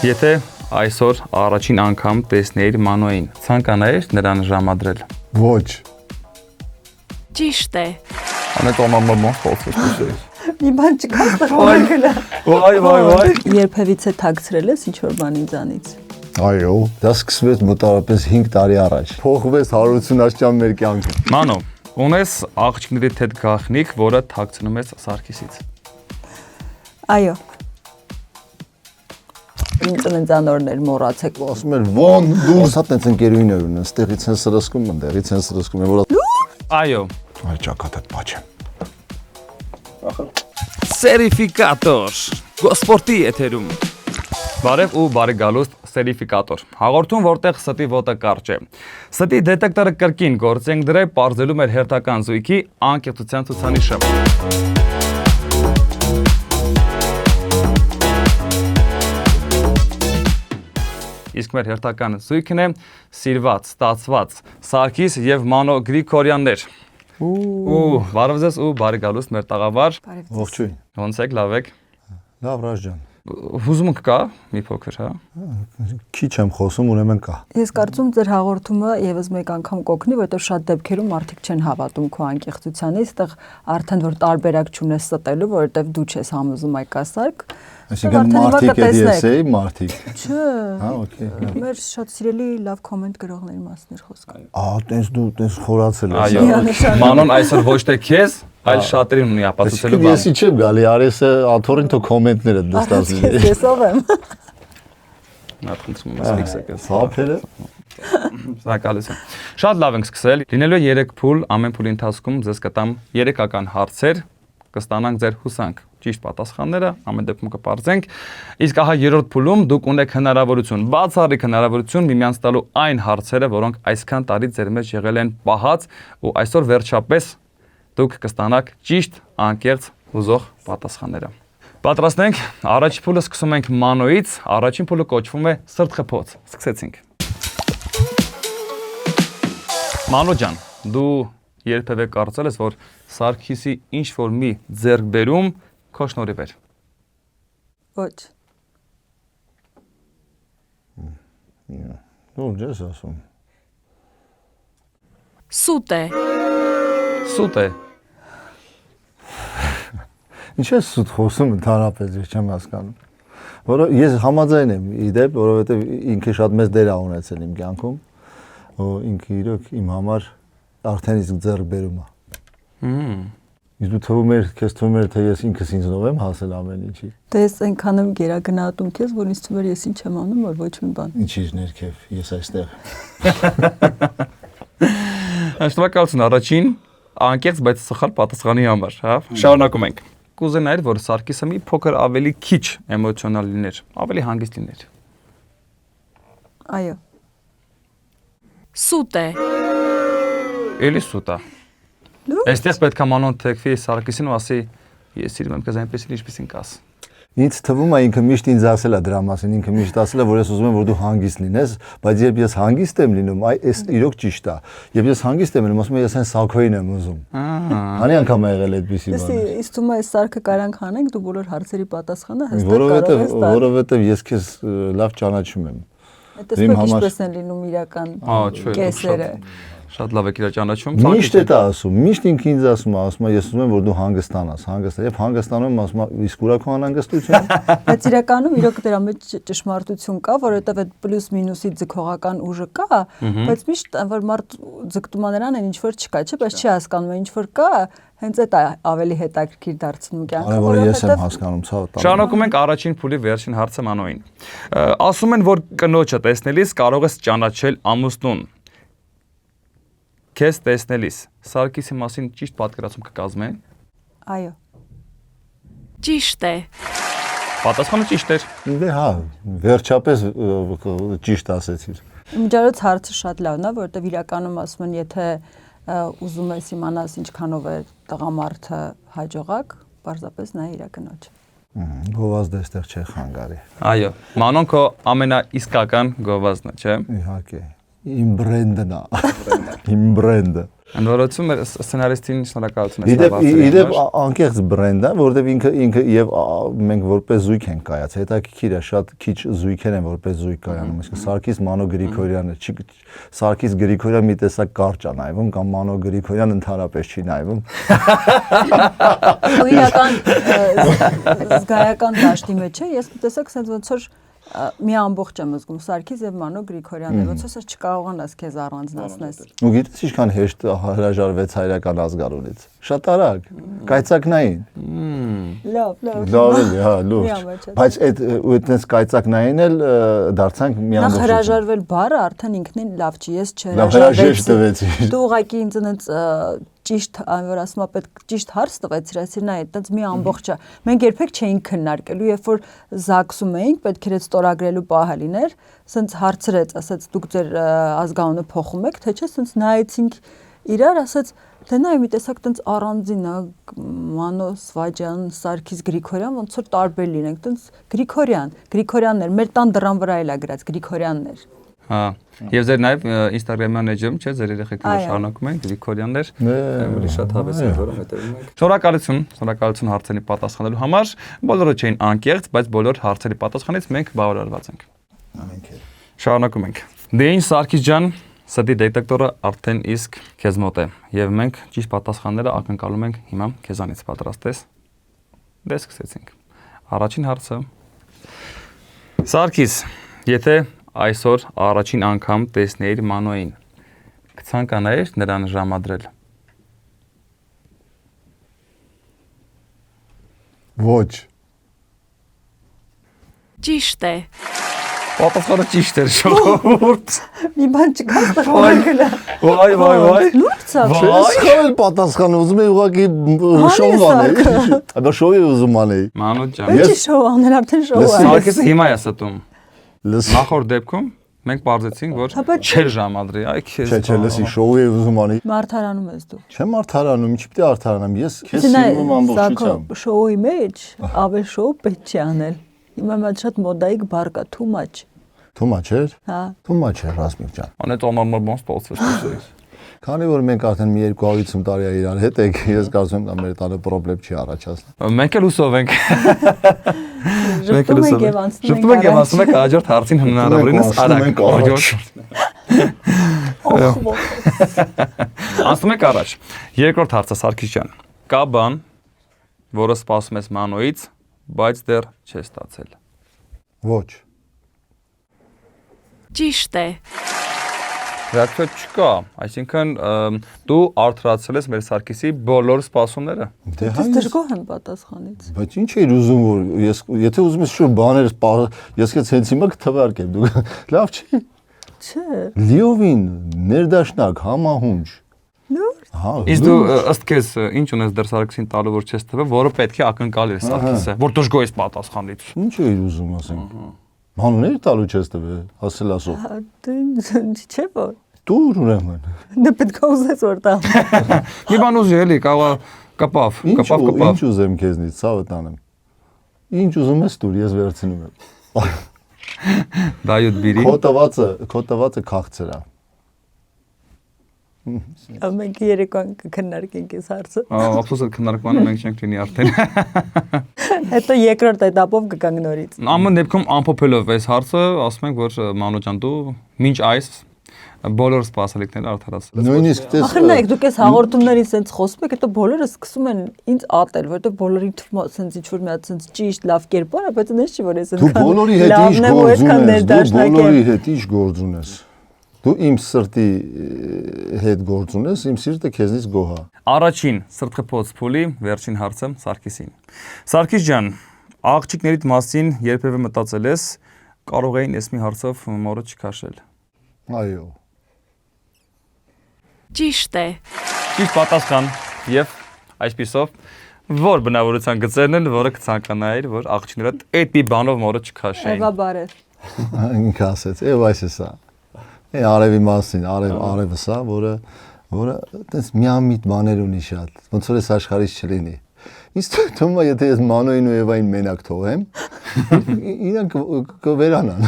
Եթե այսօր առաջին անգամ տեսնեիր Մանոյին, ցանկանայիր նրան ժամադրել։ Ոչ։ Ճիշտ է։ Անետ օմամամա խոսում։ Մի բան չկա ստղոնակելա։ Վայ։ Երբևիցե թաքցրել ես ինչ-որ բան ինձանից։ Այո, դա սկսվեց մոտավորապես 5 տարի առաջ։ Փոխվեց հարությունաշճան մեր կյանքը։ Մանո, ունես աղջիկների թեթ գաղտնիք, որը թաքցնում ես Սարգիսից։ Այո։ Ինձ ծննդանորներ մոռացեք։ Ասում էր, ո՞ն դուրս հա տենց ընկերուհիներ ունեն, ստեղից են սրսկում, ընդեղից են սրսկում, որ Այո։ այ ճակատդ բաչեմ։ Սերիֆիկատոր։ Գոսպորտի եթերում։ Բարև ու բարի գալուստ սերիֆիկատոր։ Հաղորդում, որտեղ ստի ոտը կարճ է։ Ստի դետեկտորը կրկին գործենք դրե բարձելու մեր հերթական զույգի անկեղծության ցուցանիշը։ Իսկ մեր հերթական զույգն է սիրված, ստացված Սարգիս եւ Մանո Գրիգորյաններ։ Բարև ձեզ ու բարի գալուստ մեր տաղավար։ Ողջույն։ Ոնց եք, լավ եք։ Լավ Ռաժան։ Հուզմունք կա մի փոքր, հա։ Քիչ եմ խոսում, ուրեմն կա։ Ես կարծում ձեր հաղորդումը եւս մեկ անգամ կօգնի, որովհետեւ շատ դեպքերում մարդիկ չեն հավատում քո անկեղծությանից, այդտեղ արդեն որ տարբերակ չունես ստելու, որովհետեւ դու չես համոզում այկասարկ։ Այսինքն մարդիկ է ես էի, մարդիկ։ Չէ։ Հա, օքեյ։ Մեր շատ սիրելի լավ կոմենտ գրողների մասն էր խոսքը։ Տենց դու տենց խորացել ես։ Այո։ Մանոն այսօր ոչ թե քեզ, այլ շատերին ունի ապացուցելու բան։ Ես իջեմ գալի, արեսը աթորին թո կոմենտները դստացնի։ Ես ով եմ։ Նա խնդրում եմ սկսեք։ Սափերը։ Սա գալիս է։ Շատ լավ ենք սկսել։ Լինելու է 3 փուլ, ամեն փուլի ընթացքում ձեզ կտամ 3-ական հարցեր, կստանանք ձեր հուսանք ճիշտ պատասխանները, ամեն դեպքում կպարզենք։ Իսկ ահա երրորդ փուլում դուք ունեք հնարավորություն, բացառիկ հնարավորություն միմյանց տալու այն հարցերը, որոնք այսքան տարի ձեր մեջ եղել են պահած, ու այսօր վերջապես դուք կստանաք ճիշտ, անկեղծ, հուզող պատասխանները։ Պատրաստ ենք, առաջին փուլը սկսում ենք Մանոյից, առաջին փուլը կոչվում է սրտխփոց։ Սկսեցինք։ Մանո ջան, դու երբևէ կարծել ես, որ Սարգիսի ինչ որ մի ձեռքբերում քո շնորհիվ էր։ Ոչ։ Դու ես ասում։ Սուտ է։ Սուտ է։ Ինչ է սուտ խոսում ընդհանրապես ես չեմ հասկանում։ Որը ես համաձայն եմ իդեպ, որովհետև ինքը շատ մեծ դեր ա ունեցել իմ կյանքում, ու ինքը իրոք իմ համար արդեն իսկ ձեռքբերում է։ Իսկ դու թվում էր, քեզ թվում էր, թե ես ինքս ինձնով եմ հասել ամեն ինչի։ Դե ես այնքան եմ գերագնահատում քեզ, որ ինձ թվում էր ես ինչ եմ անում, որ ոչ մի բան։ Ինչի՞ ներքև, ես այստեղ։ Շնորհակալություն առաջին անկեղծ, բայց սխալ պատասխանի համար, հա։ Շարունակում ենք։ Կուզենայր, որ Սարգիսը մի փոքր ավելի քիչ էմոցիոնալ լիներ, ավելի հանգիստ լիներ։ Այո։ Սուտ է։ Էլի սուտ է։ Այստեղ պետք է Մանոն թեքվի Սարգիսին ու ասի, ես սիրում եմ քեզ այնպեսին, ինչպեսին կաս։ Ինձ թվում է ինքը միշտ ինձ ասել է դրա մասին, ինքը միշտ ասել է, որ ես ուզում եմ, որ դու հանգիստ լինես, բայց երբ ես հանգիստ եմ լինում, այս իրոք ճիշտ է։ Երբ ես հանգիստ եմ լինում, ասում եմ, ես այն սակոին եմ ուզում։ Անի անգամ ա եղել այդպիսի բան։ Իսկ թվում է այս սարքը կարանք հանենք, դու բոլոր հարցերի պատասխանը հստակ կարող ես տալ։ Որովհետև ես քեզ լավ ճանաչում եմ։ Այդպես ինչպես են լինում իրական կեսերը։ Շատ լավ եք իրար ճանաչում։ Միշտ է դա ասում, միշտ ինքը ինձ ասում է, ես ուզում եմ, որ դու հանգստանաս, երբ հանգստանում եմ, ասում եմ, իսկ ուրա քո անհանգստությունը։ Բայց իրականում իրոք դրա մեջ ճշմարտություն կա, որովհետև այդ պլյուս մինուսի ձգողական ուժը կա, բայց միշտ որ մարդ ձգտում է նրան, ինչ որ չկա, չէ՞, բայց չի հասկանում, ինչ որ կա, հենց այդ ավելի հետաքրքիր դարձնում կյանքը, որովհետև ես եմ հասկանում, ցավը։ Շարունակում ենք առաջին փուլի վերջին հարցը Մանոյին։ Ասում են, որ կնոջը տեսնելիս կարող ես ճանաչել ամուսնուն։ Քեզ տեսնելիս Սարգիսի մասին ճիշտ պատկերացում կկազմեն։ Այո։ Ճիշտ է։ Պատասխանը ճիշտ էր։ Դե հա, վերջապես ճիշտ ասեցիր։ Իմջարից հարցը շատ լավն է, որովհետև իրականում ասում են, եթե ուզում ես իմանաս ինչքանով է տղամարդը հաջողակ, պարզապես նա իր կնոջ։ Գովազդը այստեղ չէ խանգարի։ Այո, Մանոն քո ամենաիսկական գովազդն է, չէ՞։ Իհարկե։ Իմ բրենդն է։ Իմ բրենդը։ Անդորացում է սցենարիստին շնորհակալություն Իդեպ անկեղծ բրենդ է, որովհետև ինքը եւ մենք որպես զույգ ենք կայացել։ Հետաքրքիր է, շատ քիչ զույգեր են որպես զույգ կայանում։ Իսկ Սարգիս Մանո Գրիգորյանը, Սարգիս Գրիգորյան մի տեսակ կարճ է նայվում կամ Մանո Գրիգորյան ընդհանրապես չի նայվում։ Ու իրական զգայական դաշտի մեջ է, ես տեսակ sense ոնց որ մի ամբողջ եմ զգում Սարգիս եւ Մանո Գրիգորյանն, ոնց որ չկարողանաս քեզ առանձնացնես։ Ու գիտես ինչքան հեշտ հրաժարվեց հայրական ազգանունից։ Շատ արագ, կայծակնային։ Լավ էլի, հա, լուրջ։ Բայց այդտենց կայծակնային էլ դարձանք մի ամբողջ։ Նախ հրաժարվել բառը արդեն ինքնին լավ չի, ես չհրաժարվեցի։ Դու ուղղակի ինձ այնց ճիշտ, որ ասում եմ, պետք ճիշտ հարց տվեցիր, նայ, այդպես մի ամբողջ է։ Մենք երբեք չէինք քննարկելու, երբ որ զաքսում էինք, պետք էր ստորագրելու պահը լիներ, սենց հարցրեց, ասաց դուք ձեր ազգանունը փոխում եք, թե չէ, սենց նայեցինք իրար, ասաց թե նայ մի տեսակ տենց առանձին է Մանո Սվաջյան, Սարգիս Գրիգորյան, ոնց որ տարբեր լինենք, տենց Գրիգորյաններ, մեր տան դռան վրա էլ է գրած Գրիգորյաններ։ Հա, եւ ձեր նաեւ Instagram-յան էջում, չէ, ձեր երեխեքը շարունակում են Գրիգորյաններ, ավելի շատ հավես են, որը հետևում եք։ Շնորհակալություն հարցերի պատասխանելու համար։ Բոլորը չէին անկեղծ, բայց բոլոր հարցերի պատասխանից մենք բավարարված ենք։ Ամենք էլ։ Շարունակում ենք։ Դե ինչ Սարգիս ջան, սդի դետեկտորը արդեն իսկ քեզ մոտ է եւ մենք ճիշտ պատասխանները ակնկալում ենք հիմա քեզանից պատրաստ ես։ Դե սկսեցինք։ Առաջին հարցը։ Սարգիս, եթե այսօր առաջին անգամ տեսնեիր Մանոյին, կցանկանայիր նրան ժամադրել։ Ոչ։ Ճիշտ է։ Պատասխանը ճիշտ էր, շողորդ։ Մի բան չկա ստորագրելա։ Վայ։ Լուրջ է։ Ես քալ պատասխանը ուզում եմ ուղղակի շոու անել։ Այո, շոուի ուզում անել։ Մանո ջան։ Ինչ շոու անել, արդեն շոու է։ Սարգիսը հիմա է ստում։ Լս։ Նախորդ դեպքում մենք բարձեցինք, որ չէր ժամադրի, այ քեզ։ Չէ, լսի, շոուի ուզում անել։ Մարթարանում ես դու։ Չեմ արդարանում, ինչի՞ պիտի արդարանամ։ Ես քեզ սիրում եմ ամբողջությամբ։ Շոուի մեջ ավել շոու պետք չի անել։ Հիմա մա շատ մոդայիկ բառ կա, too much։ Too much էր։ Հա։ Too much էր, Ռասմիկ ջան։ Անեց անորմալ ստացվեց։ Քանի որ մենք արդեն մի 250 տարի է իրար հետ ենք, ես կարծում եմ դա մեր տանը խնդրեմ չի առաջացնում։ Մենք էլ ուսով ենք։ Ժպտում ենք եւ անցնում ենք հաջորդ հարցին հնարավորինս արագ։ Անցնում ենք առաջ։ Երկրորդ հարցը Սարգիս ջան։ Կա բան, որը սպասում ես Մանոյից, բայց դեռ չես ստացել։ Ոչ։ Ճիշտ է։ Ռեակցիա չկա, այսինքն դու արդարացրել ես մեր Սարգիսի բոլոր սպասումները։ Դե Ես դժգոհ եմ պատասխանից։ Բայց ինչ էիր ուզում որ ես եթե ուզում ես շուտ բաներ ես քեզ հենց հիմա կթվարկեմ դու լավ չի։ Չէ։ Լիովին ներդաշնակ համահունչ։ Լուրջ։ Հա։ Իսկ դու ըստ քեզ ինչ ունես դեռ Սարգսին տալու որ չես թվը, որը պետք է ակնկալի Սարգիսը, որ դժգոհ ես պատասխանից։ Ինչ էիր ուզում ասենք։ Մանուներ տալու չես տվել, ասել ասող։ Դու չէ որ։ Դուր ուրեմն։ Դե պետք է ուզես որ տամ։ Մի բան ուզի էլի, կարող կպավ։ Ինչ ուզեմ քեզնից, ցավը տանեմ։ Ինչ ուզում ես դուր, ես վերցնում եմ։ Դայոտ բիրի։ Քո տվածը քաղցր է։ Մենք երեկոյան կքննարկենք այս հարցը։ Ափսոսը քննարկմանը մենք չենք լինի արդեն։ Հետո երկրորդ этаպով կգանք նորից։ Ամեն դեպքում ամփոփելով այս հարցը, ասում ենք, որ Մանո ջան դու մինչ այս բոլոր սպասելիքները արդարացրել ես։ Նույնիսկ դες Ախր նայեք, դուք այս հաղորդումներից սենց խոսում եք, հետո բոլորը սկսում են ինձ ատել, որովհետև բոլորին թվում է սենց ինչ որ մի հատ սենց ճիշտ լավ կերպար է, բայց այնպես չի որ ես դու բոլորի հետ ինչ գործ ունես։ Դու իմ սրտի հետ գործ ունես, իմ սիրտը քեզնից գոհ է։ Առաջին սրտխփոց փուլի վերջին հարցը Սարգիսին։ Սարգիս ջան, աղջիկներիդ մասին երբևէ մտածել ես կարող էին ես մի հարցով մորը չքաշել։ Այո։ Ճիշտ է։ Ճիշտ պատասխան եւ այսպիսով որ բնավորության գծերն են, որը կցանկանայիր, որ աղջիկները այդ մի բանով մորը չքաշեին։ Էվա բարև։ Ինքը ասեց, եւ այս է սա։ Արևի մասին, արևը սա, որը այտենց միամիտ բաներ ունի շատ, ոնց որ այս աշխարհից չլինի։ Ինձ թվում է, եթե ես Մանոյին ու Եվային մենակ թողեմ, իրանք կվերանան։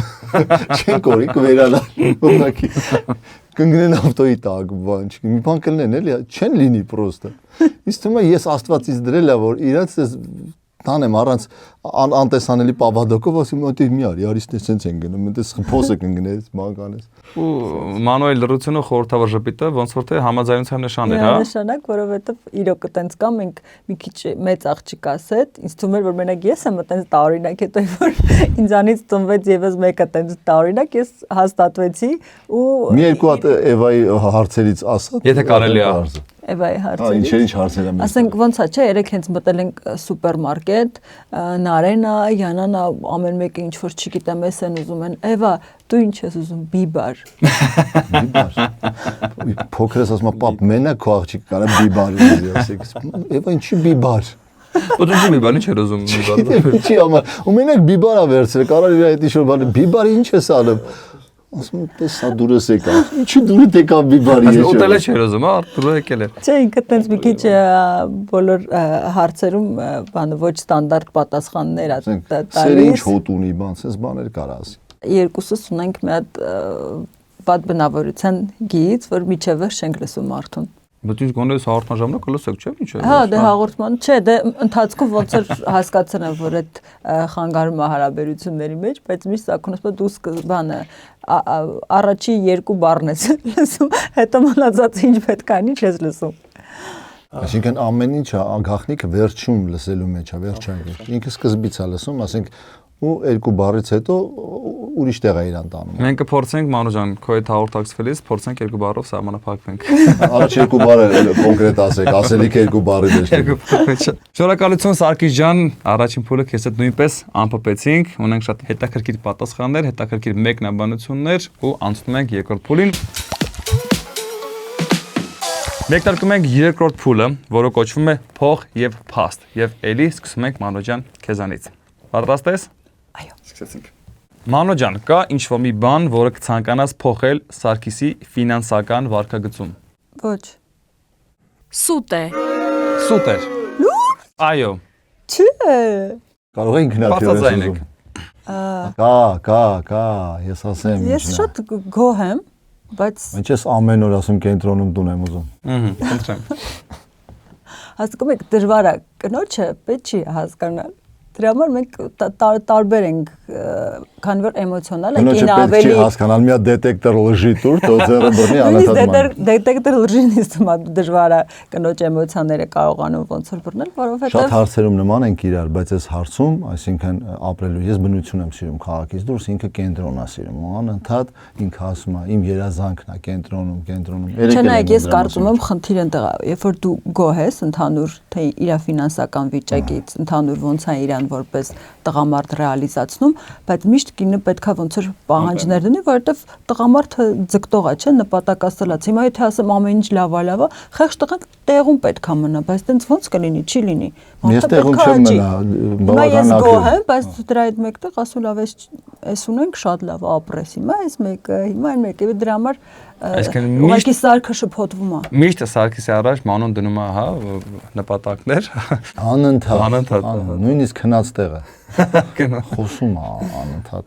Չեն կորի կվերանան։ Ուղղակի կընկնեն ավտոյի տակ, բան չի։ Մի բան կլինեն, էլի, չեն լինի պրոստը։ Իսկ թվում է ես Աստվածից դրել եմ, որ իրաց էս տանեմ առանց անտեսանելի պավադոկով, ասում եմ, «Մի արի, արիստը սենց են գնում, այնտես խփոսը կընկնես, բանկանես»։ Ու մանուել լրությունը խորհրդավոր ժպիտը ոնց որ թե համաձայնության նշան է, հա։ Նշանակ, որովհետև իրոք այտենց կա, մենք մի քիչ մեծ աղջիկաս հետ, ինձ թվում էր, որ մենակ ես եմ այտենց տարօրինակ, հետո որ ինձանից ծնվեց եւս մեկը այտենց տարօրինակ, ես հաստատվեցի ու Մի երկու հատ Էվայի հարցերից ասա։ Եթե կարելի է։ Էվայի հարցերից։ Ինչ հարցեր եմ։ Ասենք ոնց է, չէ, երեք հենց մտել ենք սուպերմարկետ, Նարենա, Յանանա, ամեն մեկը ինչ որ չգիտեմ, էս են ուզում են։ Էվա, դու ինչ ես ուզում, բիբար։ Փոքրս ասում եմ, «Պապ, մենակ քո աղջիկը կարա բիբար ուզի», ասեք։ Էվա ինչի բիբար։ Ու դու մի բան ինչ էր ուզում բիբար։ Չի համար։ Ու մենակ բիբարա վերցրել, կարա իր այդ ինչ-որ բան, բիբարի ինչ ես անում։ Ասում եմ, «Տեսա դուրս եկա»։ Ինչի դուրս եկա բիբարի ես։ Ուտել է չէր ուզում, հա, դուրս եկել է։ Չէ, ինքը տենց մի քիչ բոլոր հարցերում բանը ոչ ստանդարտ պատասխաններ է Սերը ինչ հոտ ունի, բան, sense բաներ կարա ասի։ Երկուսս ունենք մի հատ վատ բնավորության գիծ, որ միջև վերջ չենք լսում մարդուն։ Բայց ինչ գոնե հաղորդման ժամանակ լսեք, չէ՞, ինչ է։ Հա, դե հաղորդման, չէ, դե ընթացքում ոնց էր հասկացել եմ, որ այդ խանգարում է հարաբերությունների մեջ, բայց միշտ սակուն ասում դու բանը առաջի երկու բառն ես լսում, հետո մնացածը ինչ պետք է անի, չես լսում։ Այսինքն ամեն ինչը գաղտնիքը վերջում լսելու մեջ է, վերջային։ Ինքը սկզբից է լսում, ասենք ու երկու բառից հետո ուրիշ տեղ է իրան տանում։ Մենք կփորձենք Մանու ջան, քո հետ հաղորդակցվելիս փորձենք երկու բառով սահմանափակվենք։ Առաջ երկու բառ կոնկրետ ասեք, ասելիք երկու բառի մեջ։ Շնորհակալություն Սարգիս ջան, առաջին փուլը քեզ հետ նույնպես ամփոփեցինք, ունենք շատ հետաքրքիր պատասխաններ, հետաքրքիր մեկնաբանություններ ու անցնում ենք երկրորդ փուլին։ Մեկնարկում ենք երկրորդ փուլը, որը կոչվում է փող եւ փաստ, եւ ելի սկսում ենք Մանու ջան քեզանից։ Պատրաստ ես։ Այո։ Սկսեցինք։ Մանու ջան, կա ինչ-որ մի բան, որը կցանկանաս փոխել Սարգիսի ֆինանսական վարկագծում։ Ոչ։ Սուտ է։ Սուպեր։ Այո։ Չէ։ Կարող է ինքնաթիռ ես ուզում։ Կա, ես ասեմ։ Ես շատ գոհ եմ, բայց Ինչ ես ամեն օր ասում կենտրոնում տուն եմ ուզում։ Խնդրեմ։ հասկանում եք դժվար է կնոջը պետք չի հասկանալ։ Դրա համար մենք տարբեր ենք, քանի որ էմոցիոնալ ենք, ինը Կնոջը պետք չի ավելի հասկանալ, մի հատ դետեկտոր լժի տուր, թող ձեռը բռնի անընդհատ։ դետեկտոր լժին իստում դժվար է կնոջ էմոցիաները կարողանում ոնց որ բռնել, Շատ որովհետև հարցերում նման ենք իրար, բայց այս հարցում, այսինքն ապրելու, ես բնություն եմ սիրում քաղաքից դուրս, ինքը կենտրոնն է սիրում, անընդհատ ինքը ասում է, իմ երազանքն է կենտրոնում։ Չէ, նայեք, ես կարծում եմ խնդիրը ընտեղ է, երբ որ դու գոհ ես ընդհանուր թե իր ֆինանսական վիճակից, ընդհանուր ոնց է իրան որպես տղամարդ ռեալիզացնում, բայց միշտ կինը պետքա ոնց որ պահանջներ դնի, որովհետև տղամարդը ձգտող է, չէ, նպատակասլաց։ Հիմա եթե ասեմ ամեն ինչ լավ է, խեղճ տղան տեղում պետքա մնա, բայց տենց ոնց կլինի, չի լինի։ Ես տեղում չեմ մնա, Ես գոհ եմ, բայց դրա այդ մեկտեղ ասում լավ էս ունենք շատ լավ ապրես հիմա այս մեկը, հիմա այն մեկը, դրա համար ուղղակի սարքը շփոթվում է։ Միշտ Սարգիսի առաջ Մանուն դնում է, հա, նպատակներ։ Անընդհատ, նույնիսկ քնած տեղը։ Խոսում է անընդհատ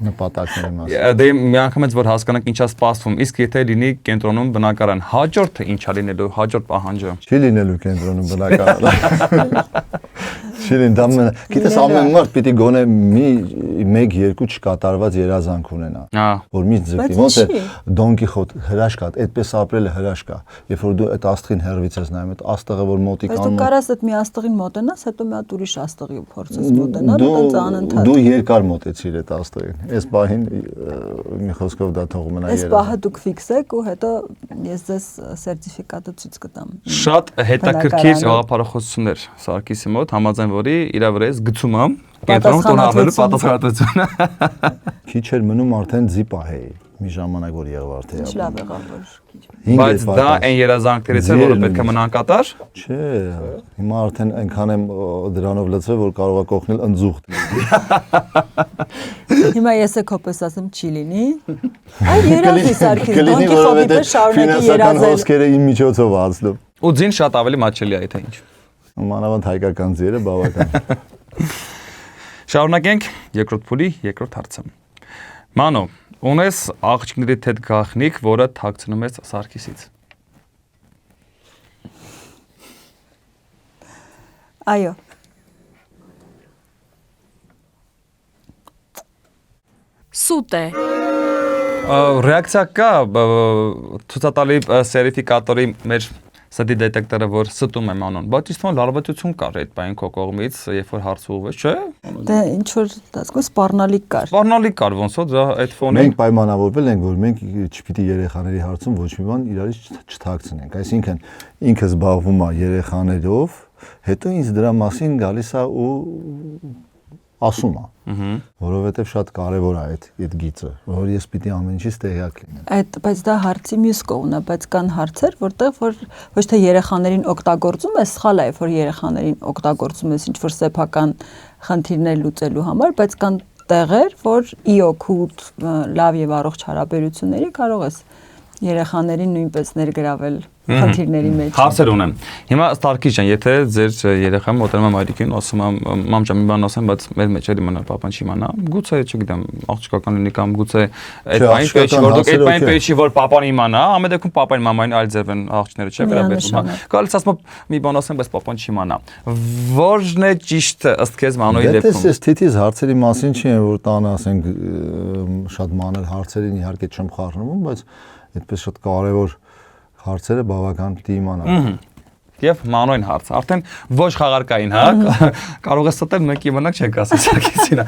նպատակների մասին։ Դե մի անգամ էս որ հասկանանք ինչա սպասվում, իսկ եթե լինի կենտրոնում բնակարան, հաջորդը ինչա լինելու, հաջորդ պահանջը։ Չի լինելու կենտրոնում բնակարան։ Չի լինի, դա գիտես ամեն մարդ պիտի գոնե մի 1-2 չկատարված երազանք ունենա։ Որ մի ձգտի, ոնց է Դոն Կիխոտ հրաշք է, այդպես ապրելը հրաշք է։ Երբ որ դու այդ աստղին հեռվից ես նայում, այդ աստղը որ մոտիկ անում։ Բայց դու կարաս այդ մի աստղին մոտենաս, հետո մի հատ ուրիշ աստղի փորձես մոտենալ, այդպես անընդհատ։ Դու երկար մոտեցիր այդ աստղին։ Այս պահին մի խոսքով դա թողում մնա երազանք։ Այս պահը դուք ֆիքսեք ու հետո ես ձեզ սերտիֆիկատը ցույց կտամ։ Շատ հետաքրքիր հաղափարախոսություններ Սարգիսի մոտ, համաձայն որի իր վրա ես գցում եմ կենտրոնում տոն հավելու պատասխանատվությունը։ Քիչ էր մնում արդեն ձիպահեի մի ժամանակ որ եղավ թե։ Ինչ լավ եղավ որ քիչ։ Բայց դա այն երազանքներից է, որը պետք է մնան կատար։ Չէ, հիմա արդեն այնքան եմ դրանով լծվել, որ կարող է կողնել ընձուղտ։ Հիմա ես էկոպես ասեմ չի լինի։ Այ երազի Սարգիս, Դոն Կիխոտի պես շարունակի երազել։ Խոսքերը իմ միջոցով ասում։ Ու ձին շատ ավելի մաչելի է այդ ինչ։ Մանավանդ հայկական ձիերը բավական։ Շարունակենք երկրորդ փուլի երկրորդ հարցը։ Մանո, ունես աղջիկների հետ գախնիկ, որը թաքցնում ես Սարգիսից։ Այո։ Սուտ է։ Ռեակցիա կա ցուցատալի սերիֆիկատորի մեր ստի դետեկտորը, որ ստում է մանոն, բայց իսկ լարվածություն կար այդ բային քո կողմից, երբ որ հարցը ուղղվեց, չէ՞։ Դե ինչ որ ասկո սպառնալիք կար։ Սպառնալիք կար, ոնց որ դա այդ ֆոնին։ Մենք պայմանավորվել ենք, որ մենք չպիտի երեխաների հարցում ոչ մի բան իրարից չթաքցնենք։ Այսինքն ինքը զբաղվում է երեխաներով, հետո ինձ դրա մասին գալիս է ու ասում է։ Որովհետև շատ կարևոր է այդ գիծը, որ ես պիտի ամեն ինչից տեղյակ լինեմ։ Բայց դա հարցի մյուս կողմն է, բայց կան հարցեր, որտեղ որ ոչ թե երեխաներին օգտագործում ես, սխալ է, որ երեխաներին օգտագործում ես ինչ որ սեփական խնդիրներ լուծելու համար, բայց կան տեղեր, որ ի օգուտ լավ եւ առողջ հարաբերությունների կարող ես երեխաներին նույնպես ներգրավել խնդիրների մեջ։ Հարցեր ունեմ։ Հիմա Ստարկի ջան, եթե ձեր երեխան մոտենում է մայրիկին, ասում է մամ ջան, մի բան ասեմ, բայց մեր մեջ էլի մնալ, papan չիմանա։ Գուցե, չգիտեմ, աղջկական լինի կամ գուցե այդ բանը պետք չի, որ դուք այդ բանը պետք չի, որ papan իմանա, ամեն դեպքում papan մամային այլ ձև են աղջիկները, չէ՞, վերաբերվում։ Գալիս ասում մի բան ասեմ, բայց papan չիմանա։ Ո՞րն է ճիշտ ըստ քեզ Մանոյի դեպքում։ Դե թիթիզ հարցերի մասին չի, որ տանը ասենք շատ մանր հարցերին իհարկե չեմ խառնվում, բայց այդպես շատ կարևոր հարցերը բավական պիտի իմանալ։ Եվ Մանոյին հարց, արդեն ոչ խաղարկային, հա, կարող է ստել մեկ իմանաք չեք ասի Սարգիսին։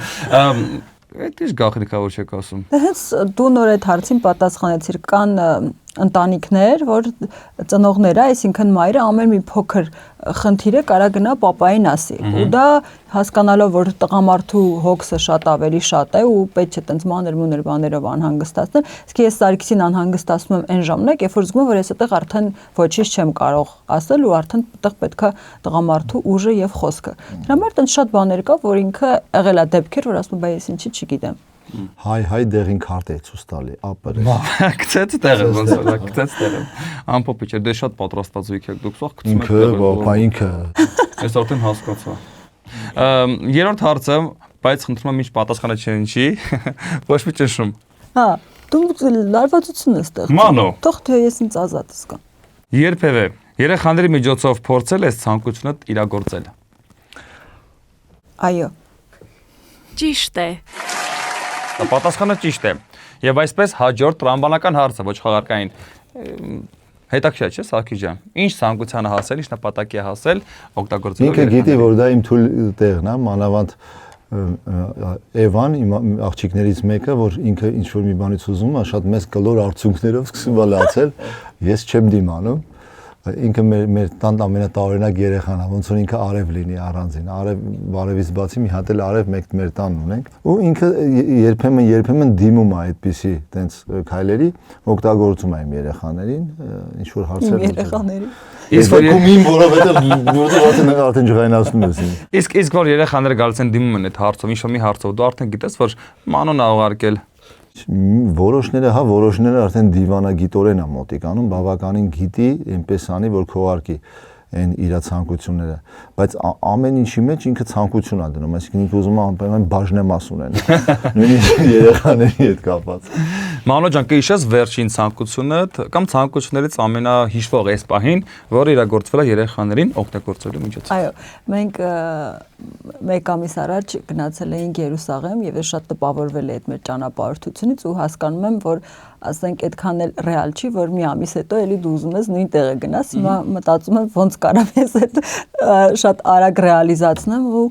Այդ ինչ գաղտնիքա որ չեք ասում։ Հենց դու նոր այդ հարցին պատասխանեցիր, կան ընտանիքներ, որ ծնողները, այսինքն մայրը ամեն մի փոքր խնդիրը կարա գնա papayin ասի։ Ու դա հասկանալով, որ տղամարդու հոգսը շատ է ու պետք չէ տենց մանր-մուներ բաներով անհանգստացնել, իսկ ես Սարգիսին անհանգստացնում եմ այն ժամանակ, երբ որ զգում եմ, որ ես այդտեղ արդեն ոչինչ չեմ կարող ասել ու արդեն այդտեղ պետքա տղամարդու ուժը եւ խոսքը։ Դրա համար տենց շատ բաներ կա, որ ինքը եղել է դեպքեր, որ ասում եմ, բայց ես ինչի չգիտեմ։ Հայ դեղին քարտ է ցույց տալի, ապր։ Գցեց տեղը, ոնց որ գցեց տեղը։ Ամփոփիչ է, դե շատ պատրաստվածույք եք դուք, սա գցում եք տեղը։ Ինքը։ Ես արդեն հասկացա։ Երրորդ հարցը, բայց խնդրում եմ ինչ պատասխանը չենչի, ոչ մի ճնշում։ Հա, դու լարվածություն ես տեղ։ Մանո։ Թող թե ես ինձ ազատ զգամ։ Երբևէ երեխաների միջոցով փորձել ես ցանկությունդ իրագործել։ Այո։ Ճիշտ է։ Պատասխանը ճիշտ է։ Եվ այսպես հաջորդ տրամբանական հարցը, ոչ խաղարկային, հետաքրքիր չէ, Սարգիս ջան։ Ինչ ցանկությանը հասել, ինչ նպատակի հասել, օգտագործելով։ Ինքը գիտի, որ դա իմ թույլ տեղն է, մանավանդ Էվան, իմ աղջիկներից մեկը, որ ինքը ինչ որ մի բանից ուզում է, շատ մեծ կլոր արդյունքներով սկսում է լացել, ես չեմ դիմանում։ Ինքը մեր տան ամենատարօրինակ երեխան է, ոնց որ ինքը արև լինի առանձին, արևից բացի մի հատ էլ արև մեր տանն ունենք, ու ինքը երբեմն դիմում է այդպիսի տենց քայլերի, օգտագործում է իմ երեխաներին, ինչ որ հարցեր երեխաներին։ Իսկ ում որովհետև արդեն ջղայնացնում ես ինձ։ Իսկ որ երեխաները գալիս են դիմում են այդ հարցով, ինչ որ մի հարցով, դու արդեն գիտես, որ Մանոն ա ուղարկել։ Որոշները արդեն դիվանագիտորեն է մոտիկանում, բավականին գիտի, այնպես անի, որ քողարկի այն իր ցանկությունները, բայց ամեն ինչի մեջ ինքը ցանկություն է դնում, այսինքն ինքը ուզում է անպայման բաժնեմաս ունենա, նույնիսկ երեխաների հետ կապված։ Մանո ջան, կհիշես վերջին ցանկությունը կամ ցանկություններից ամենահիշվող այս պահին, որը իրագործվել է երեխաներին օգտագործելու միջոցով։ Այո, մենք մեկ ամիս առաջ գնացել էինք Երուսաղեմ եւ ես շատ տպավորվել եմ այդ մեր ճանապարհորդությունից ու հասկանում եմ, որ ասենք այդքան էլ ռեալ չի, որ մի ամիս հետո էլի դու ուզում ես նույն տեղը գնաս, հիմա մտածում եմ ոնց կարամ ես այդ շատ արագ ռեալիզացնեմ ու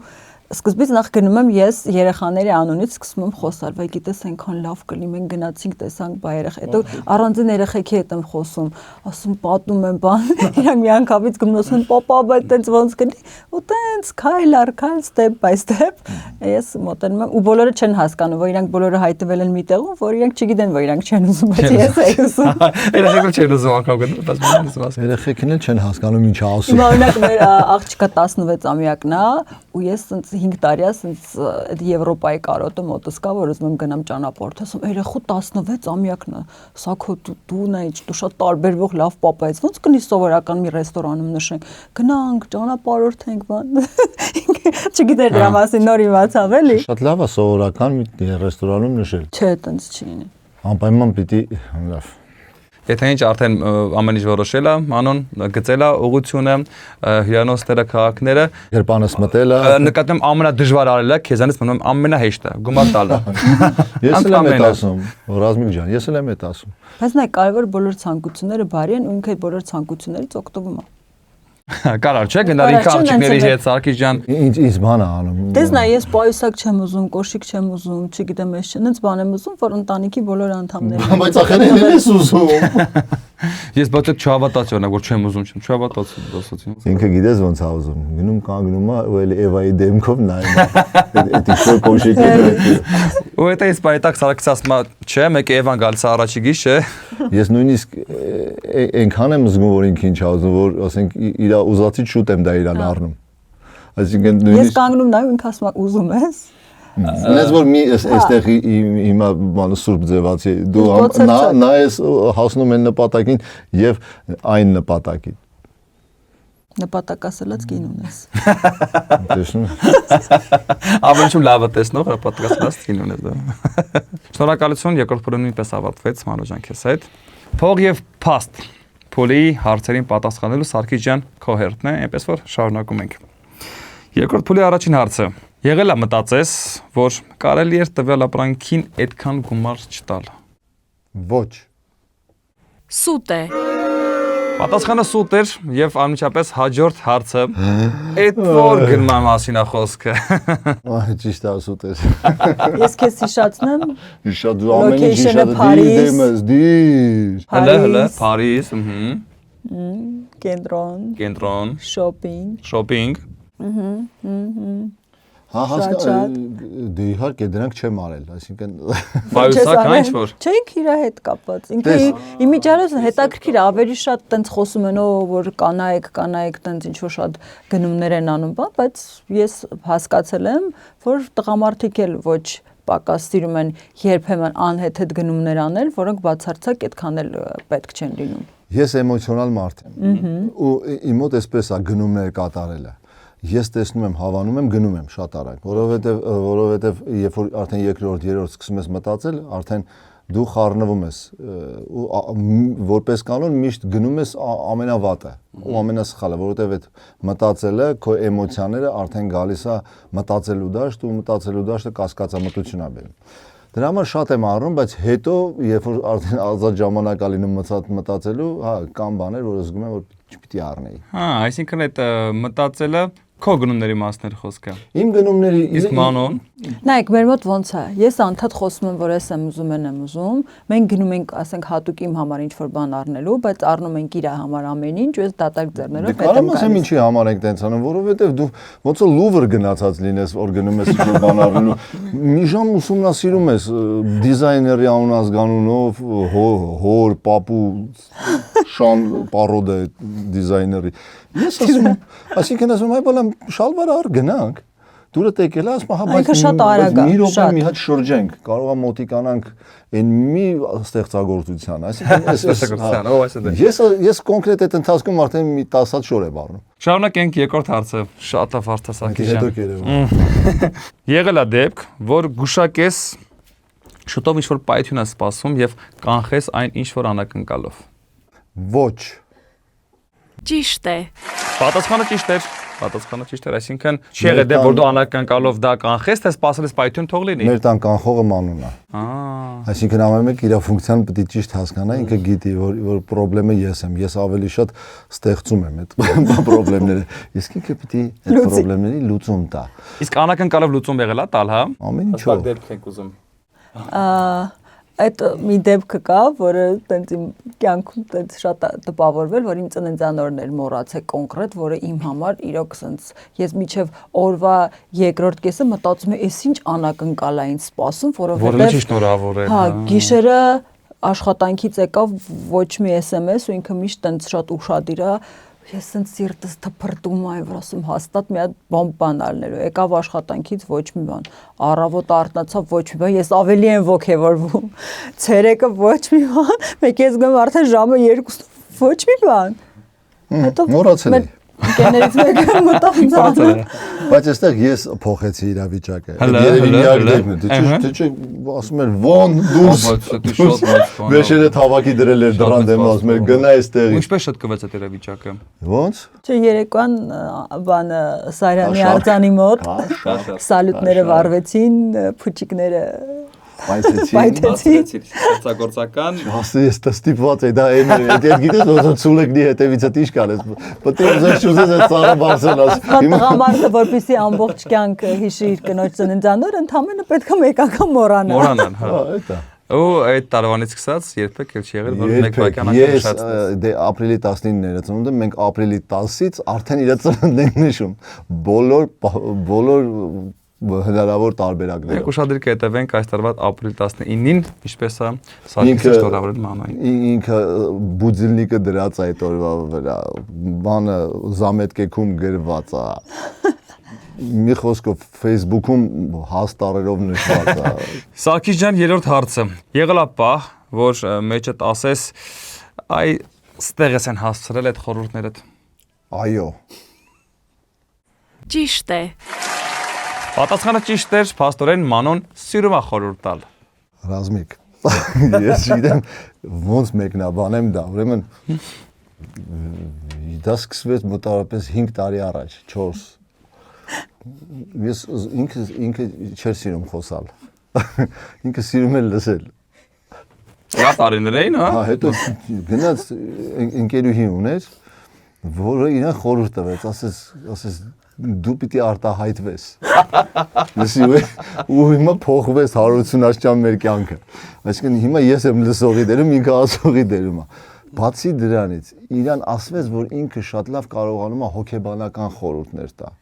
սկզբից նախ գնում եմ ես երեխաների անունից սկսում եմ խոսալ, վայ գիտես այնքան լավ կլինի, մենք գնացինք, տեսանք բա երեխա, հետո առանձին երեխեքի հետ եմ խոսում, ասում պատում եմ բան, իրանք միանգամից գնում ասում պապա, բայց տենց ոնց կլինի, ու տենց քայլ առ քայլ, step by step, ես մոտենում եմ ու բոլորը չեն հասկանում, որ իրանք բոլորը հայտնվել են մի տեղում, որ իրանք չգիտեն, որ իրանք չեն ուզում, բայց ես եմ ուզում։ Երեխեքները չեն ուզում անգամ գտնել, բայց մենից ասում։ Երեխեքն էլ չեն հասկանում ինչ է ասում։ Հիմա օրինակ մեր աղջիկը 16-ամյակն է ու ես 5 տարի է ասենց այդ Եվրոպայի կարոտը մոտս կա, որ ուզում եմ գնամ ճանապարհ, ասում երեխու 16 ամյակն է, սա քո դու նա ինչ, դու շատ տարբերվող լավ պապա ես, ոնց կնի սովորական մի ռեստորանում նշենք, գնանք, ճանապարհորդենք, բան։ Չգիտեր դրա մասին նոր իմացավ էլի։ Շատ լավ է սովորական մի ռեստորանում նշել։ Չէ, տենց չի լինի։ Անպայման պիտի լավ։ Եթե ինչ արդեն ամեն ինչ որոշել է, անոն գծել է ուղղությունը, հյուրանոցները, քաղաքները, Երբ անես մտել է, նկատեմ ամենադժվար արելը, քեզանից մնում ամենահեշտը, գումար տալը։ ես էլ եմ Անդամենը։ այդ ասում, Ռազմիկ ջան, ես էլ եմ այդ ասում։ Բայց նա կարևոր բոլոր ցանկությունները բարի են ու ինքը այդ բոլոր ցանկություններից օգտվում է։ Կարար չէ, գնալ ինքը աղջիկների հետ, Սարգիս ջան։ Ինչ բան է անում։ Դες նա ես պայուսակ չեմ ուզում, կոշիկ չեմ ուզում, չգիտեմ ես չնենց բան եմ ուզում, որ ընտանիքի բոլոր անդամները։ Բայց ախեն ես ուզում։ Ես բացի չհավատացի օրինակ որ չեմ ուզում, չհավատացի դասացի։ Ինքը գիտես ոնց է ուզում։ Գնում կանգնում է ու էլ Էվայի դեմքով նայում։ Այդ ինչ-որ կոշիկները։ Ու դա ես բայտակ Սարգիս ասում է, չէ, մեկ Էվան գալիս է առաջի գիշ, չէ։ Ես նույնիսկ այնքան եմ զգում, որ ինքը ինչ է ուզում, որ ասենք իր ուզածից շուտ եմ դա իրան առնում։ Այսինքն Ես նույնիսկ կանգնում նայում ինքը ասում է ուզում ես։ Նես որ մի այստեղ հիմա բանը սուրբ ձևացի դու նա ես հասնում են նպատակին եւ այն նպատակին Նպատակ ասելած կին ունես։ տեսնում Ամենից լավը տեսնող պատկասնած կին ունես դա։ Շնորհակալություն, երկրորդ փուլը նույնպես ավարտվեց Մանուջան քեզ հետ։ Փող եւ փաստ փուլի հարցերին պատասխանելու Սարգիս ջան քո հերթն է, այնպես որ շարունակում ենք։ Երկրորդ փուլի առաջին հարցը։ Եղել է մտածես, որ կարելի էր տվյալ ապրանքին այդքան գումար չտալ։ ոչ Սուտ է։ Պատասխանը սուտ էր եւ անմիջապես հաջորդ հարցը այդ որ գնման մասին է խոսքը։ այ ճիշտ է ասում ես Ես քեզ հիշացնեմ շատ դու ամեն ինչ շատ դիմես Հələ Փարիզ, կենտրոն, շոփինգ։ հա հասկանում դե իհարկե դրանք չեմ արել այսինքն Բայուսակ ինչ որ։ Չէ, ինքը իր հետ կապված։ Ինքը իմիջիալոս հետաքրքիր ավելի շատ տենց խոսում են, որ կանայք տենց ինչ որ շատ գնումներ են անում, բայց ես հասկացել եմ, որ տղամարդիկ էլ ոչ պակաս սիրում են երբեմն անհեթեթ գնումներ անել, որոնք բացարձակ այդքան էլ պետք չեն լինում։ Ես էմոցիոնալ մարդ եմ ու իմ մոտ էսպես է գնումներ կատարելը Ես տեսնում եմ, հավանում եմ, գնում եմ շատ արագ, որովհետև երբ որ արդեն երկրորդ, երրորդ սկսում ես մտածել, արդեն դու խառնվում ես ու որպես կանոն միշտ գնում ես ամենավատը ու ամենասխալը, որովհետև այդ մտածելը, քո էմոցիաները արդեն գալիս է մտածելու դաշտ ու մտածելու դաշտը կասկածամտություն է բերում։ Դրա համար շատ եմ առնում, բայց հետո երբ որ արդեն ազատ ժամանակ ա լինում մտածելու, հա, կան բաներ, որ զգում եմ, որ չպիտի առնեի։ Հա, այսինքն այդ մտածելը քո գնումների մասներ խոսքը։ Իմ գնումների Իսկ մանոն Նայեք, մեր մոտ ոնց է։ Ես անդադ խոսում եմ, որ ես եմ ուզում։ Մենք գնում ենք, ասենք, հատուկ իմ համար ինչ-որ բան առնելու, բայց առնում ենք իր համար ամեն ինչ, ու ես դատարկ ձեռներով հետ եմ Կարամ ասեմ ինչի համար ենք տենց անում, որովհետև դու ոնց է Լուվր գնացած լինես, որ գնում ես ինչ-որ բան առնելու։ Մի ժամ ուսումնասիրում ես դիզայների անունազգանունով, հոր, պապու, Շան Պարոդե դիզայների։ Ես ասում եմ, այսինքն ասում եմ, այ բալամ շալվար առ գնանք։ Դուրը տեկել է, ասում հա, բայց մի րոպե մի հատ շրջենք, կարող է մոտիկանանք այն մի ստեղծագործության, այսինքն ես կոնկրետ այդ ընթացքում արդեն մի 10 հատ շոր եմ առնում։ Շարունակենք երկրորդ հարցը, շատ արտասակի Հետո կերևա։ Եղել է դեպք, որ գուշակես շուտով ինչ-որ պայթյուն է սպասում եւ կանխես այն ինչ-որ անակնկալով։ Ոչ։ Ճիշտ է։ Պատասխանը ճիշտ էր, այսինքն չի եղել դեպք, որ դու անակնկալով դա կանխես, թե սպասելիս պայթյուն թող լինի։ Մեր տան կանխողը մանուն է։ Այսինքն ամեն մեկ իր ֆունկցիան պետք է ճիշտ հասկանա, ինքը գիտի, որ խնդրեմը ես եմ, ես ավելի շատ ստեղծում եմ այդ խնդիրները։ Իսկ ինքը պետք է այդ խնդիրների լուծում տա։ Իսկ անակնկալով լուծում եղել է տալ, հա։ Ամեն ինչով։ Դեպք եք ուզում։ Այդ մի դեպքը կա, որը տենց իմ կյանքում տենց շատ տպավորվել, որ իմ ծննդյանորն էր մոռացել կոնկրետ, որը իմ համար իրոք սենց ես միջև օրվա երկրորդ կեսը մտածում եմ, էս ինչ անակնկալ էին սպասում, որովհետև շնորհավոր է։ Հա, գիշերը աշխատանքից եկավ ոչ մի SMS ու ինքը միշտ տենց շատ ուշադիր է Ես ինձ սիրտս թփրտում այ որ ասում հաստատ մի հատ բան բանալներու եկավ աշխատանքից ոչ մի բան առավոտ արթնացավ ոչ մի բան ես ավելի եմ ոգևորվում ցերեկը ոչ մի բան մեկ ես գամ արդեն ժամը 2 ոչ մի բան հետո մոռացել եմ Կեներից մեկը մտավ ինձ բայց այստեղ ես փոխեցի իրավիճակը Հələ, երևի հələ, միակ հələ, դեպքն է դե չէ ասում էր ո՞ն դուրս Շատ բան։ Վերջերը թավակի դրել էր դրան դեմ ասում էր գնա այստեղից Ինչպես շտկվեց այդ իրավիճակը։ ոնց Չէ երեկոյան բանը Սարյանի արձանի մոտ սալյուտները վառվեցին փուչիկները Պայթեցին Ստեղծագործական Ասի ես ստիպված է դա այն այդ գիտես ոնց ցուլեկնի հետևից է ինչ կարես պետք է ուզես չուզես այդ ծառը բարձրանաս Տղամարդը որպեսի ամբողջ կյանք հիշի իր կնոջ ծննդյանորը ընդամենը պետք է մեկական մոռանա մոռանան, հա։ այդ է Ու այդ տարվանից սկսած երբեք էլ չի եղել որ մեկ վայրկյան Ես ակնկալած։ դե ապրիլի 19-ն էր ծնունդը, մենք ապրիլի 10-ից արդեն իր ծնունդն ենք նշում։ Բոլոր հնարավոր տարբերակներով։ Մենք ուշադրի կհետևենք այս տարվա ապրիլ 19-ին, ինչպես է Սարգիսը շնորհավորել Մանոյին։ Ինքը բուձիլնիկը դրած այդ օրվա վրա, բանը զամետկեքում գրված է։ Մի խոսքով Facebook-ում հաստարերով նշված է։ Սարգիս ջան, երրորդ հարցը։ Եղել է պահ, որ մեջդ ասես, այ ստեղ ես են հասցրել այդ խորհուրդներդ։ Այո։ Ճիշտ է։ Պատասխանը ճիշտ էր, փաստորեն Մանոն սիրում է խորհուրդ տալ։ Ռազմիկ։ Ես գիտեմ ոնց մեկնաբանեմ դա, ուրեմն դա սկսվեց մոտավորապես 5 տարի առաջ, 4 Ես ինքը չէր սիրում խոսալ։ Ինքը սիրում էր լսել։ Դա տարիներ էին, հա։ Հա, հետո գնաց ընկերուհի ուներ, որը իրան խորհուրդ տվեց, ասես դու պիտի արտահայտվես։ Լսի ու հիմա փոխվեց հարությունաշճան մեր կյանքը։ Այսինքն հիմա ես եմ լսողի դերում, ինքը ասողի դերում է։ Բացի դրանից, իրան ասվեց, որ ինքը շատ լավ կարողանում է հոգեբանական խորհուրդներ տա։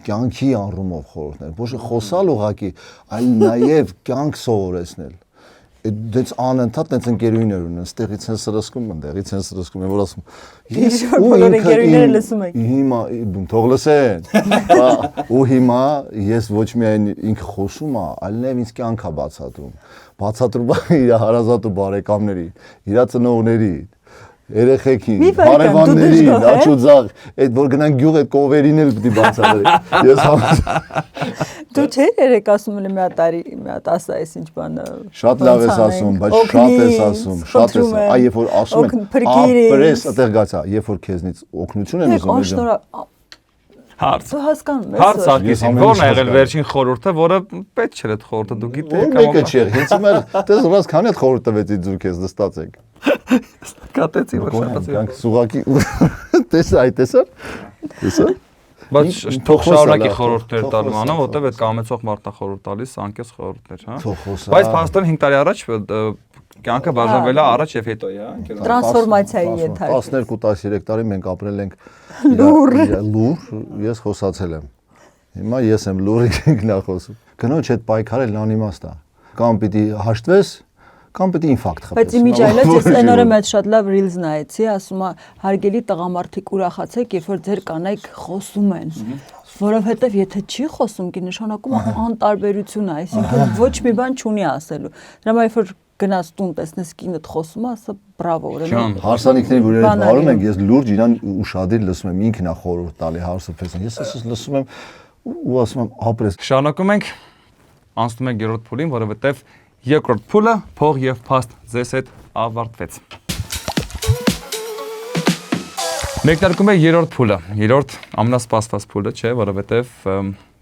Կյանքի առումով խորհուրդներ, ոչ թե խոսալ ուղակի, այլ նաև կյանք սովորեցնել։ Դից անընդհատ այնց ընկերուհիներ ունեն, ստեղից են սրսկում, ընդեղից են սրսկում, որ ասում Ես բոլոր ընկերուհիները լսում եք։ Հիմա թող լսեն։ Ու հիմա ես ոչ միայն ինքը խոսում է, այլ նաև ինձ կյանք է բացատրում։ Բացատրում է իր հարազատ ու բարեկամների, իր ծնողների երեխեքին, բարևաններին, աչուձաղ, այդ որ գնանք գյուղ այդ կովերին էլ պիտի բացատրի։ Ես Դու չէ՞ երեք ասում եմ մի հատ ասա այս ինչ բանը։ Շատ լավ ես ասում, բայց շատ ես ասում, շատ ես։ Այ երբ որ ասում են, ապրես, այդտեղ գացա, երբ որ քեզնից օգնություն եմ ուզում։ Հարց։ Դու հասկանում ես։ Հարց Սարգիսին, ո՞րն է եղել վերջին խորհուրդը, որը պետք չէր այդ խորհուրդը դու գիտես կամ Մեկը չէ, հենց հիմա դες ռաս քանի այդ խորհուրդ տվեցի դու քեզ նստած եք։ կատեցի որ շատացի։ Կանք սուղակի տեսա, այ տեսա։ Բայց թող շարունակի խորհուրդներ տալ Մանո, որտեվ այդ կամեցող մարդն է խորհուրդ տալիս, անկես խորհուրդներ, հա։ Թող խոսա։ Բայց փաստորեն 5 տարի առաջ կյանքը բաժանվել է առաջ եւ հետո, հա, ընկերոջ։ Տրանսֆորմացիայի ենթարկվեց։ 12-13 տարի մենք ապրել ենք Լուր, ես խոսացել եմ։ Հիմա ես եմ լուրի ինքնախոսում։ Գնոջ հետ պայքարել անիմաստ է։ Կամ պիտի հաշտվես, կամ պիտի ինֆակտ խփես։ բայց իմիջայլոց ես այն օրը մեծ շատ լավ ռիլզ նայեցի, ասում է հարգելի տղամարդիկ ուրախացեք, երբ որ ձեր կանայք խոսում են, որովհետև եթե չի խոսում, კი նշանակում է անտարբերություն է, այսինքն ոչ մի բան չունի ասելու։ Դրա երբ որ գնաս տուն տեսնես կինդ խոսում է, ասա բրավո, ուրեմն։ Հարսանիքների որ իրեն վարում ենք, ես լուրջ իրան ուշադիր լսում եմ, ինքն է խորհուրդ տալի հարսոփեսան։ Ես ասես լսում եմ ու ասում եմ ապրես։ Շարունակում ենք, անցնում ենք երրորդ փուլին, որովհետեւ երկրորդ փուլը փող եւ փաստ ձեզ հետ ավարտվեց։ Մեկնարկում է երրորդ փուլը, երրորդ ամենասպասված փուլը, չէ, որովհետեւ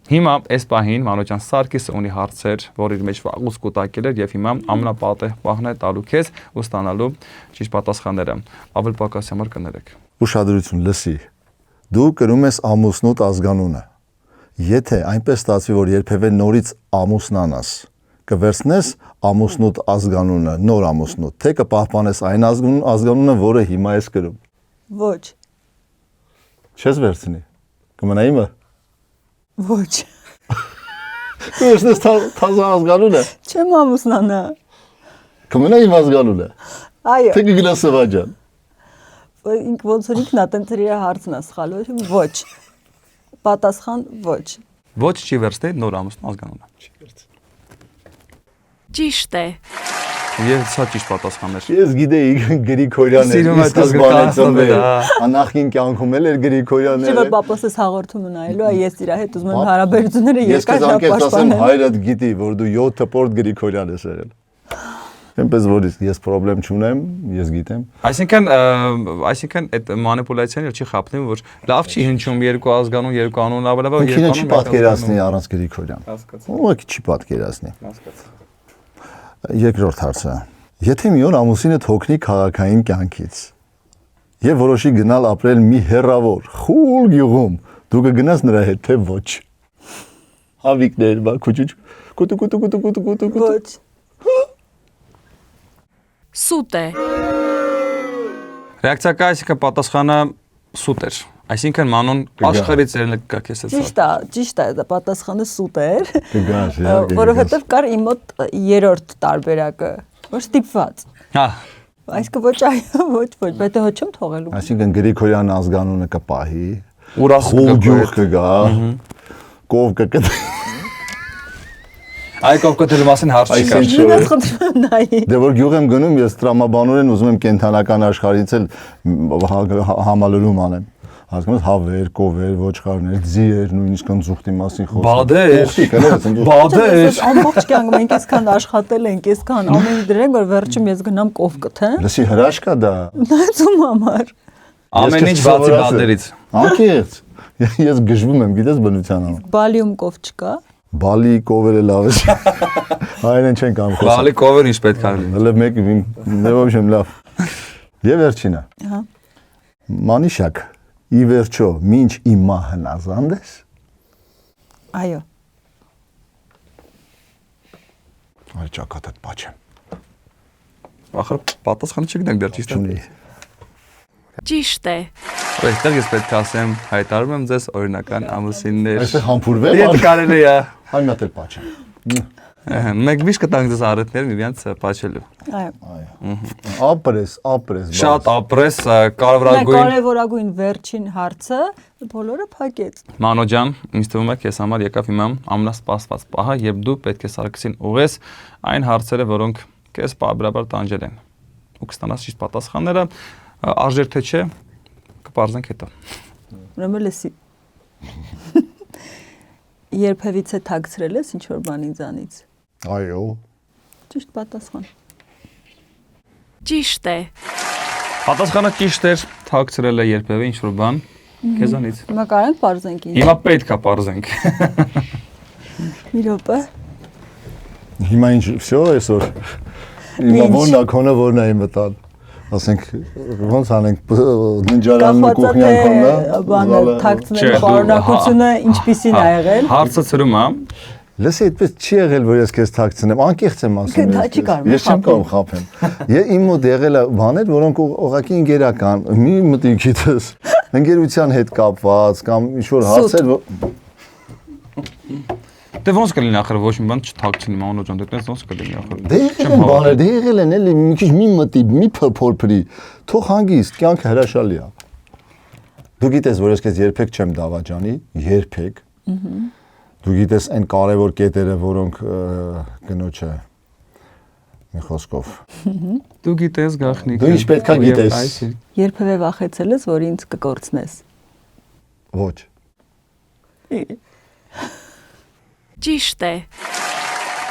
հիմա այս պահին Մանոջան Սարգիսը ունի հարցեր, որ իր մեջ վաղուց կուտակել էր եւ հիմա ամենապատեհ պահն է տալու քեզ ու ստանալու ճիշտ պատասխանները։ Ավել պակասի համար կներեք։ Ուշադրություն, լսի։ Դու կրում ես ամուսնուդ ազգանունը։ Եթե այնպես ստացվի, որ երբևէ նորից ամուսնանաս, կվերցնես ամուսնուդ ազգանունը, նոր ամուսնուդ, թե կպահպանես այն ազգանունը, որը հիմա ես կրում։ Ոչ։ Չես վերցնի։ Կմնա իմը։ Ոչ։ Կվերցնես թազա ազգանունը։ Չեմ ամուսնանա։ Կմնա իմ ազգանունը։ Այո։ Թե կգնաս Սևաջան։ ինք ոնց որ ինքն է տենց իր հարցն է սխալը, ոչ։ Պատասխան ոչ։ Ոչ չի վերցնել նոր ամուսնու ազգանունը։ Ճիշտ է։ Եվ սա ճիշտ պատասխանն էր։ Ես գիտեի Գրիգորյանն Սիրում է սկզբանեցում դա, նախին կյանքում էլ էր Գրիգորյանն։ Չէ՞ որ պապոսս հաղորդումը նայելու է, ես իր հետ ուզում եմ հարաբերությունները Ես երկար քեզ անկեղծ ասեմ, պաշտպանել։ հայրդ գիտի, որ դու 7 պորտ Գրիգորյան ես եղել։ Այնպես որ ես խնդրեմ չունեմ, ես գիտեմ։ Այսինքն այդ մանիպուլյացիան չի խափնում, որ լավ չի հնչում երկու ազգանուն, երկու անուն ավելավա Ինքին չի պատկերացնի առանց Գրիգորյան։ Ուղղակի չի պատկերացնի։ Երկրորդ հարցը. Եթե մի օր ամուսինդ հոգնի քաղաքային կյանքից եւ որոշի գնալ ապրել մի հեռավոր, խուլ գյուղում, դու կգնաս նրա հետ թե ոչ։ Հավիկներ, բա քուճուճ, կուտու։ Ոչ։ Սուտ է։ Ռեակցիա կա, այսինքն պատասխանը սուտ էր։ Այսինքն մանուն աշխարհից ելնեք կա քեզ հետ։ Ճիշտ է, դա պատասխանը սուտ էր։ Կգաս, Որովհետև կար իմ մոտ երրորդ տարբերակը, որ ստիպված։ Հա, Այսինքն ոչ այո, ոչ, բայց դա չեմ թողելու։ Այսինքն Գրիգորյան ազգանունը կպահի, ուրախ խուլ գյուղ կգա, կով կգա։ Այ կողքոթելու մասին հարց չկա։ Այսինքն Ես խնդրում եմ նայի։ Դե որ գյուղ եմ գնում, ես տրամաբանորեն ուզում եմ կենթանական աշխարհից էլ համալրում անեմ։ Հասկանում ես, հավեր, կովեր, ոչխարներ, ձիեր, նույնիսկ ընձուղտի մասին խոսում։ Բադեր։ Ամբողջ կյանքում մենք այսքան աշխատել ենք, այսքան ամեն ինչ դրենք, որ վերջում ես գնամ կով կթեմ։ Լսի հրաշք է դա։ Նայեցում համար։ Ամեն ինչ բացի բադերից։ Անկեղծ։ Ես գժվում եմ, գիտես բնության համար։ Բալիում կով չկա։ Բալի կովերը լավ է։ Հայերեն չեն կամ խոսում։ Բալի կովեր ինչ պետք է լինի։ Հələ մեկ նեվոբշեմ լավ։ Եվ վերջինը։ Ահա։ Մանիշակ, ի վերջո, ինչ իմա հնազանդ ես։ Այո։ Այ ճակատդ պաչեմ։ Ախր պատասխանը չգնանք դեռ ճիշտ է։ Ճիշտ է։ Այստեղ ես պետք է ասեմ, հայտարարում եմ ձեզ օրինական ամուսիններ։ Այստեղ համբուրվեմ, Ետ կարելի է։ հայմատ էլ պաչեմ։ Մեկ միշտ կտանք ձեզ առիթներ միմյանց պաչելու։ Այո։ Ապրես։ Շատ ապրես, Նա կարևորագույն։ կարևորագույն վերջին հարցը բոլորը փակեց։ Մանո ջան, ինձ թվում է քեզ համար եկավ հիմա ամենասպասված պահը, երբ դու պետք է սարքսին ուղես այն հարցերը, որոնք քեզ պարբերաբար տանջել են։ Ու կստանաս ճիշտ պատասխանները, արժեր թե չէ, կպարզենք հետո։ Ուրեմն լսի։ Երբևիցե թաքցրել ես ինչ որ բան ինձանից։ Այո։ Ճիշտ պատասխան։ Ճիշտ է։ Պատասխանը ճիշտ էր, թաքցրել է երբևէ ինչ որ բան քեզանից։ Հիմա կարանք բարձենք ինչ։ Հիմա պետք է պարզենք։ Մի րոպե։ Հիմա ինչ, всё այսօր։ Հիմա որն է քոնը, որն է իմ մտան։ Ասենք ոնց անենք ննջարանն ու կուխնյան քոնը։ Բանը թաքցնելու պարունակությունը ինչպիսին է եղել։ Հարցը ծրում է։ Լսի, այդպես չի եղել, որ ես քեզ թաքցնեմ, անկեղծ եմ ասում։ Դա չի կարող Ես չեմ կարող խափեմ։ Ես իմ մոտ եղել է բաներ, որոնք ուղղակի ընկերական, մի մտիկիցս, ընկերության հետ կապված կամ ինչ որ հարցեր։ Դե ոնց կլինի ախր ոչ մի բան չթաքցնի մանո ջան, դե ոնց կլինի ախր։ Դե եղել են բաներ, դե եղել են էլի մի քիչ մի մտի, մի փորփրի։ Թող հանգիստ, կյանքը հրաշալի է։ Դու գիտես, որ ես քեզ երբեք չեմ դավաճանի, երբեք։ Դու գիտես այն կարևոր կետերը, որոնք կնոջը մի խոսքով։ Դու գիտես գախնիկը։ Դու ինչ պետքա գիտես։ Երբևէ վախեցել ես, որ ինձ կկորցնես։ Ոչ։ Ճիշտ է։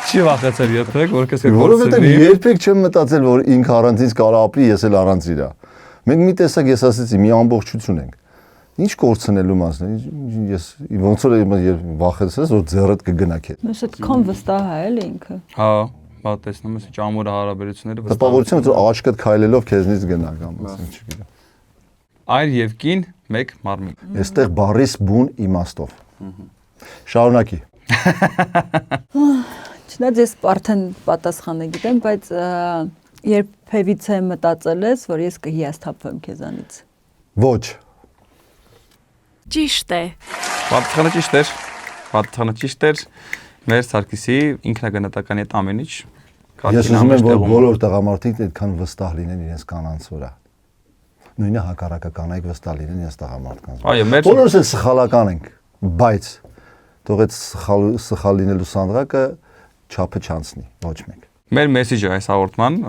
Չի վախեցել երբեք, որ քեզ Որովհետև կկորցնի։ երբեք չեմ մտածել, որ ինքը առանց ինձ կարող ապրի, ես էլ առանց իրա։ Մենք մի տեսակ ես ասեցի, մի ամբողջություն ենք։ Ինչ կորցնելու մասն է, ես ոնց որ վախեցրես, որ ձեռդ կգնա քեզ։ Ես այդքան վստահ է էլ ինքը։ Հա, բա տեսնում ես ինչ ամուր հարաբերությունները Տպավորություն որ աշկդ քայլելով քեզնից գնա կամ ասեմ չգիտեմ։ Այր եւ կին, մեկ մարմին։ Այստեղ բարիս բուն իմաստով։ Շարունակի։ Չնայած ես արդեն պատասխանը գիտեմ, բայց երբևիցե մտածել ես, որ ես կհիասթափվեմ քեզանից։ Ոչ։ Ճիշտ է։ Պատասխանը ճիշտ էր։ Պատասխանը ճիշտ էր։ Մեր Սարգիսի ինքնագնահատականի հետ ամեն ինչ։ Ես ուզում եմ որ բոլոր տղամարդիկ այդքան վստահ լինեն իրենց կանանց վրա։ նույնը հակառակը կանայք վստահ լինեն ես տղամարդկանց։ Այո, մեր Բոլորս էլ սխալական ենք, բայց թող այդ սխալ լինելու սանդղակը չափը չանցնի, ոչ մեկ։ մեր մեսեջը այս հաղորդման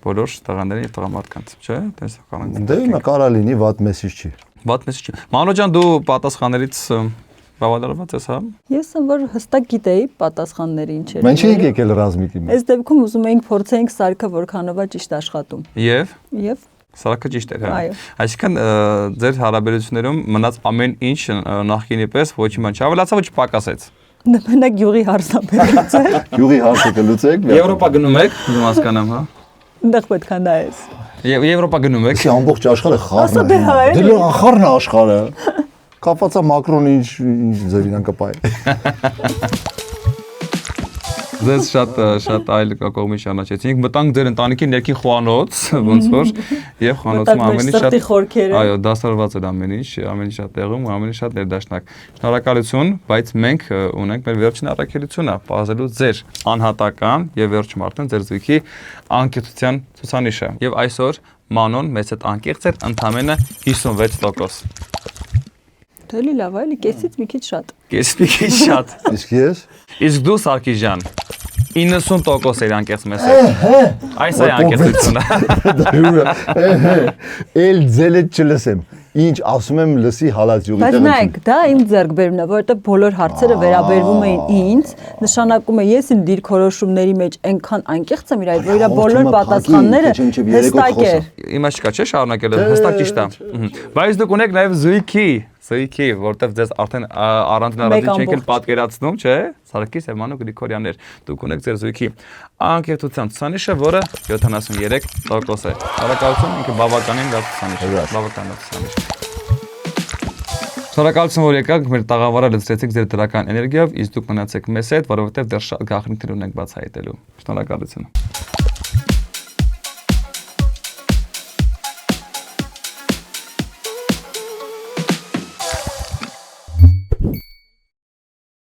բոլոր տղաներին եւ տղամարդկանց, չէ՞, տեսական։ Դե հիմա կարա լինի վատ մեսեջ չի։ Վատ մեսեջ չի։ Մանո ջան, դու պատասխաններից բավարարված ես, հա։ Ես որ հստակ գիտեի պատասխանները ինչ էր։ Մենք չենք եկել ռազմիկի մեջ։ Այս դեպքում ուզում էինք փորձեինք սարքը որքանով է ճիշտ աշխատում։ Եվ Եվ սարքը ճիշտ էր, հա։ Այո։ Այսինքն ձեր հարաբերություններում մնաց ամեն ինչ նախկինի պես ոչ մի բան չավելացավ, ոչ պակասեց։ Մենակ յուղի հարսապետից է։ Յուղի հարցը կլուծեք։ Եվրոպա գնում եք, ուզում հասկանամ, հա։ Այնտեղ պետք է նայես։ Եվ Եվրոպա գնում եք։ Իսկ ամբողջ աշխարհը խառն Ասա դե հա, է։ Դե լավ խառն է աշխարհը։ Կապված է Մակրոնի ինչ ձև իրան կպայ։ Ձեզ շատ այլ կողմի ճանաչեցինք, մտանք ձեր ընտանիքի ներքին խոհանոց, ոնց որ եւ խոհանոցում ամեն ինչ շատ այո, դասարված էր ամեն ինչ շատ տեղում, ամեն ինչ շատ ներդաշնակ։ Շնորհակալություն, բայց մենք ունենք մեր վերջին առաքելությունը, բազելու ձեր անհատական եւ վերջ մարդն ձեր զույգի անկեղծության ցուցանիշը։ Եվ այսօր Մանոն մեծ այդ անկեղծ էր ընդամենը 56%։ Դելի լավ, այլի կեսից մի քիչ շատ։ Կեսից մի քիչ շատ։ Իսկ ես Իսկ դու Սարգիս ջան 90% էր անկեղծ մեզ հետ։ Այս է անկեղծությունը։ Էլ ձելը չլսեմ։ Ինչ ասում եմ լսի հալած յուղի Բայց նայեք, դա իմ ձեռքբերումն է, որովհետեւ բոլոր հարցերը վերաբերվում էին ինձ, նշանակում է ես իմ դիրքորոշումների մեջ այնքան անկեղծ եմ իր այդ, որ իր բոլոր պատասխանները հստակ էր։ Իմա չկա, չէ՞, շարունակել հստակ ճիշտ է։ Բայց դուք ունեք նաև զույգի, որտեվ ձեզ արդեն առանձնարարին չենք էլ պատկերացնում, չէ՞։ Սարգիս եւ Մանո Գրիգորյաններ, դուք ունեք ձեր զույգի անկեղծության ցուցանիշը, որը 73% է։ Շնորհակալություն, ինքը բավականին լավ ցուցանիշ է, բավական լավ ցուցանիշ։ Շնորհակալություն, որ եկաք, մեր տաղավարը լցրեցիք ձեր դրական էներգիայով, իսկ դուք մնացեք մեզ հետ, որովհետեւ դեռ շատ գաղտնիքներ ունենք բացահայտելու։ Շնորհակալություն։